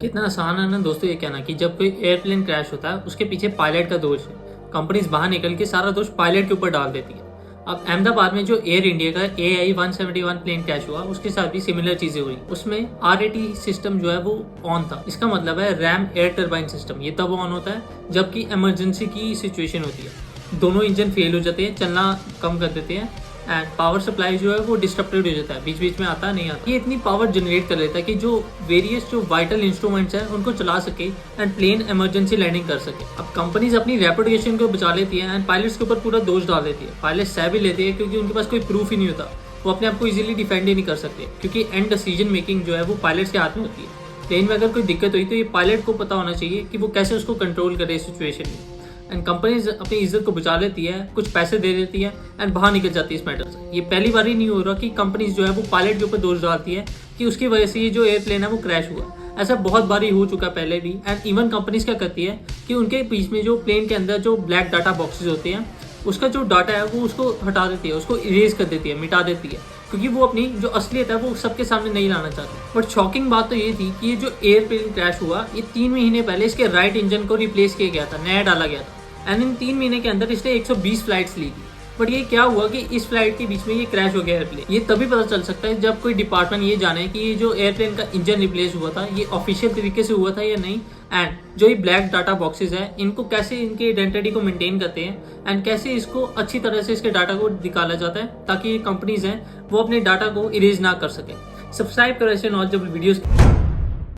कितना आसान है ना दोस्तों ये कहना कि जब कोई एयरप्लेन क्रैश होता है उसके पीछे पायलट का दोष है। कंपनीज बाहर निकल के सारा दोष पायलट के ऊपर डाल देती है। अब अहमदाबाद में जो एयर इंडिया का AI-171 प्लेन क्रैश हुआ उसके साथ भी सिमिलर चीजें हुई। उसमें RAT सिस्टम जो है वो ऑन था। इसका मतलब है रैम एयर टर्बाइन सिस्टम, ये तब ऑन होता है जबकि इमरजेंसी की सिचुएशन होती है। दोनों इंजन फेल हो जाते हैं, चलना कम कर देते हैं एंड पावर सप्लाई जो है वो डिस्टर्बेड हो जाता है, बीच बीच में आता नहीं आता। ये इतनी पावर जनरेट कर लेता है कि जो वेरियस जो वाइटल इंस्ट्रूमेंट्स हैं उनको चला सके एंड प्लेन इमरजेंसी लैंडिंग कर सके। अब कंपनीज अपनी रेपुटेशन को बचा लेती है एंड पायलट्स के ऊपर पूरा दोष डाल देती है। पायलट्स सह भी लेते हैं क्योंकि उनके पास कोई प्रूफ ही नहीं होता, वो अपने आप को इजीली डिफेंड ही नहीं कर सकते क्योंकि एंड डिसीजन मेकिंग जो है वो पायलट्स के हाथ में होती है। प्लेन में अगर कोई दिक्कत हुई तो ये पायलट को पता होना चाहिए कि वो कैसे उसको कंट्रोल करे इस सिचुएशन में। एंड कंपनीज अपनी इज्जत को बचा लेती है, कुछ पैसे दे देती है एंड बाहर निकल जाती है इस मैटर से। ये पहली बार ही नहीं हो रहा कि कंपनीज जो है वो पायलट के ऊपर दोष डालती है कि उसकी वजह से ये जो एयरप्लेन है वो क्रैश हुआ। ऐसा बहुत बार ही हो चुका पहले भी। एंड इवन कंपनीज क्या करती है कि उनके बीच में जो प्लेन के अंदर जो ब्लैक डाटा बॉक्सेस होते हैं उसका जो डाटा है वो उसको हटा देती है, उसको इरेज कर देती है, मिटा देती है क्योंकि वो अपनी जो असलियत है वो सबके सामने नहीं लाना चाहती। बट शॉकिंग बात तो ये थी कि ये जो एयरप्लेन क्रैश हुआ ये 3 महीने पहले इसके राइट इंजन को रिप्लेस किया गया था, नया डाला गया था एंड इन 3 महीने के अंदर इसने 120 फ्लाइट्स ली थी। बट ये क्या हुआ कि इस फ्लाइट के बीच में ये क्रैश हो गया एयरप्लेन। ये तभी पता चल सकता है जब कोई डिपार्टमेंट ये जाने कि ये जो एयरप्लेन का इंजन रिप्लेस हुआ था ये ऑफिशियल तरीके से हुआ था या नहीं, एंड जो ये ब्लैक डाटा बॉक्सेस है इनको कैसे इनकी आइडेंटिटी को मेंटेन करते हैं एंड कैसे इसको अच्छी तरह से इसके डाटा को निकाला जाता है ताकि ये कंपनीज हैं वो अपने डाटा को इरेज ना कर सके। सब्सक्राइब करें ऐसे नॉलेजेबल वीडियोस।